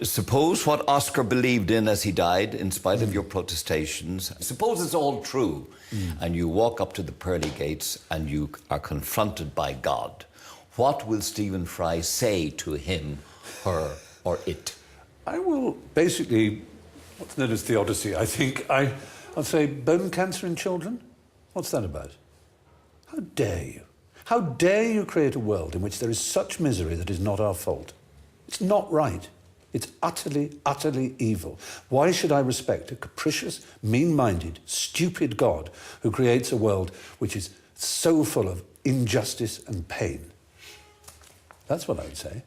suppose what Oscar believed in as he died, in spite of your protestations, suppose it's all true, and you walk up to the pearly gates and you are confronted by God. What will Stephen Fry say to him, her, or it? I will basically, what's known as theodicy, I think. I'll say, bone cancer in children? What's that about? How dare you? How dare you create a world in which there is such misery that is not our fault? It's not right. It's utterly, utterly evil. Why should I respect a capricious, mean-minded, stupid God who creates a world which is so full of injustice and pain? That's what I would say.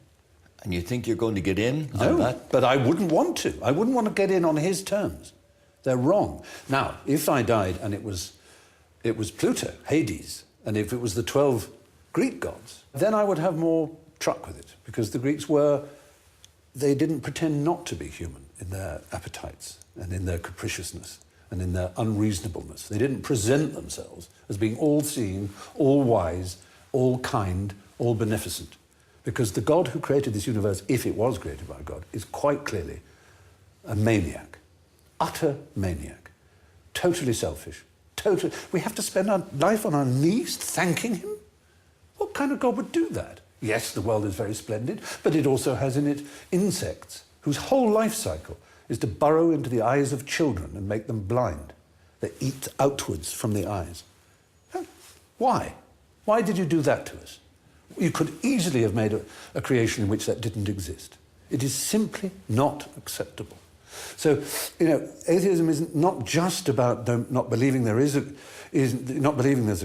And you think you're going to get in on No, that? but I wouldn't want to. I wouldn't want to get in on his terms. They're wrong. Now, if I died and it was Pluto, Hades, and if it was the 12 Greek gods, then I would have more truck with it, because the Greeks they didn't pretend not to be human in their appetites and in their capriciousness and in their unreasonableness. They didn't present themselves as being all-seeing, all-wise, all-kind, all-beneficent. Because the God who created this universe, if it was created by God, is quite clearly a maniac, utter maniac, totally selfish. We have to spend our life on our knees thanking him? What kind of God would do that? Yes, the world is very splendid, but it also has in it insects whose whole life cycle is to burrow into the eyes of children and make them blind. They eat outwards from the eyes. Why? Why did you do that to us? You could easily have made a creation in which that didn't exist. It is simply not acceptable. So, atheism is not just about not believing there's a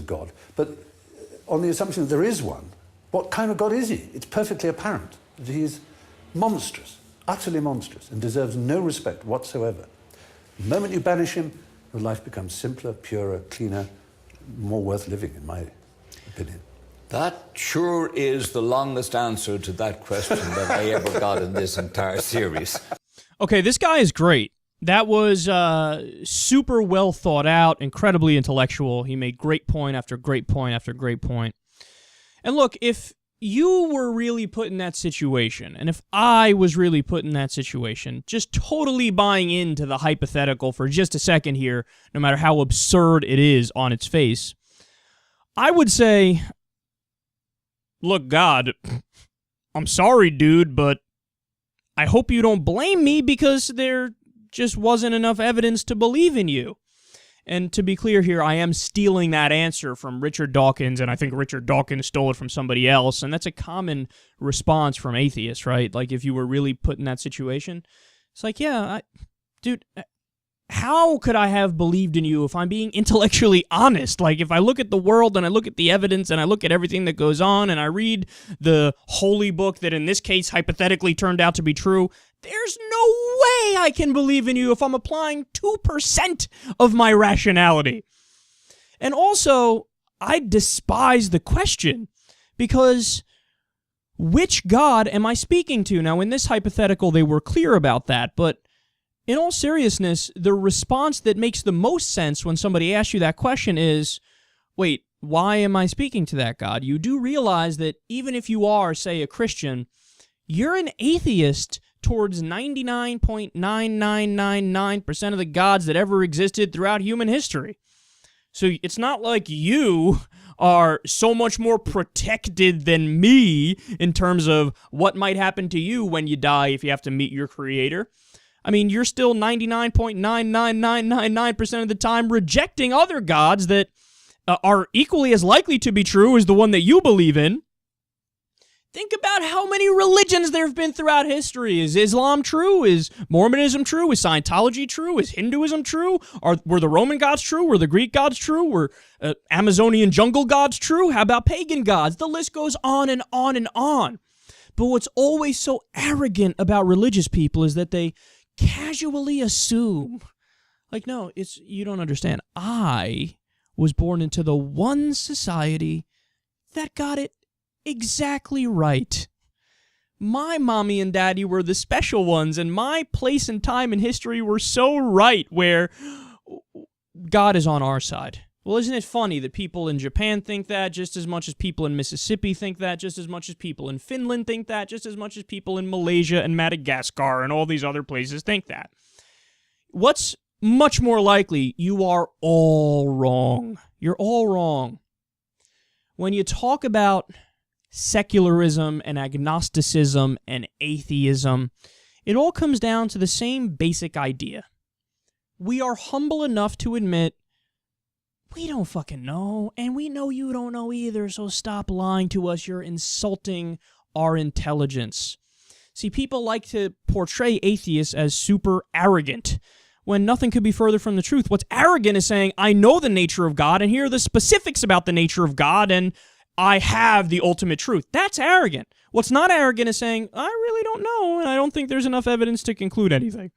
God, but on the assumption that there is one. What kind of God is he? It's perfectly apparent that he is monstrous, utterly monstrous, and deserves no respect whatsoever. The moment you banish him, your life becomes simpler, purer, cleaner, more worth living, in my opinion. That sure is the longest answer to that question that I ever got in this entire series. Okay, this guy is great. That was super well thought out, incredibly intellectual. He made great point after great point after great point. And look, if you were really put in that situation, and if I was really put in that situation, just totally buying into the hypothetical for just a second here, no matter how absurd it is on its face, I would say, look, God, I'm sorry, dude, but I hope you don't blame me because there just wasn't enough evidence to believe in you. And to be clear here, I am stealing that answer from Richard Dawkins, and I think Richard Dawkins stole it from somebody else, and that's a common response from atheists, right? Like, if you were really put in that situation, it's like, yeah, dude, how could I have believed in you if I'm being intellectually honest? Like, if I look at the world and I look at the evidence and I look at everything that goes on and I read the holy book that in this case hypothetically turned out to be true, there's no way I can believe in you if I'm applying 2% of my rationality. And also, I despise the question, because which God am I speaking to? Now, in this hypothetical, they were clear about that, but in all seriousness, the response that makes the most sense when somebody asks you that question is, wait, why am I speaking to that God? You do realize that even if you are, say, a Christian, you're an atheist towards 99.9999% of the gods that ever existed throughout human history. So it's not like you are so much more protected than me in terms of what might happen to you when you die if you have to meet your creator. I mean, you're still 99.99999% of the time rejecting other gods that are equally as likely to be true as the one that you believe in. Think about how many religions there have been throughout history. Is Islam true? Is Mormonism true? Is Scientology true? Is Hinduism true? Were the Roman gods true? Were the Greek gods true? Were Amazonian jungle gods true? How about pagan gods? The list goes on and on and on. But what's always so arrogant about religious people is that they casually assume, like, no, you don't understand. I was born into the one society that got it exactly right. My mommy and daddy were the special ones, and my place and time in history were so right, where God is on our side. Well, isn't it funny that people in Japan think that just as much as people in Mississippi think that, just as much as people in Finland think that, just as much as people in Malaysia and Madagascar and all these other places think that? What's much more likely? You are all wrong. You're all wrong. When you talk about secularism and agnosticism and atheism, it all comes down to the same basic idea. We are humble enough to admit we don't fucking know, and we know you don't know either, so stop lying to us. You're insulting our intelligence. See, people like to portray atheists as super arrogant, when nothing could be further from the truth. What's arrogant is saying, I know the nature of God, and here are the specifics about the nature of God, and I have the ultimate truth. That's arrogant. What's not arrogant is saying, I really don't know, and I don't think there's enough evidence to conclude anything.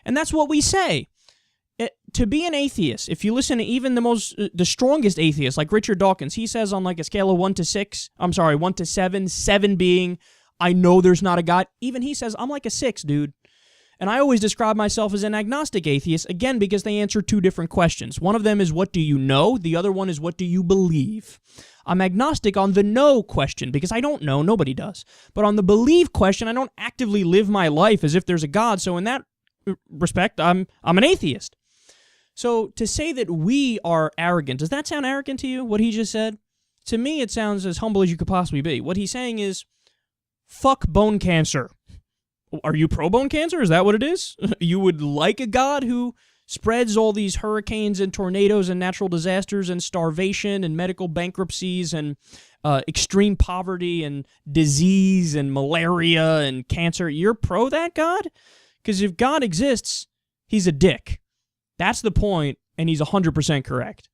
And that's what we say. To be an atheist, if you listen to even the strongest atheists, like Richard Dawkins, he says on like a scale of 1 to 7, 7 being, I know there's not a God. Even he says, I'm like a 6, dude. And I always describe myself as an agnostic atheist, again, because they answer two different questions. One of them is, what do you know? The other one is, what do you believe? I'm agnostic on the know question, because I don't know, nobody does. But on the believe question, I don't actively live my life as if there's a God, so in that respect, I'm an atheist. So to say that we are arrogant, does that sound arrogant to you, what he just said? To me, it sounds as humble as you could possibly be. What he's saying is, fuck bone cancer. Are you pro bone cancer? Is that what it is? You would like a God who spreads all these hurricanes and tornadoes and natural disasters and starvation and medical bankruptcies and extreme poverty and disease and malaria and cancer. You're pro that God? Because if God exists, he's a dick. That's the point, and he's 100% correct.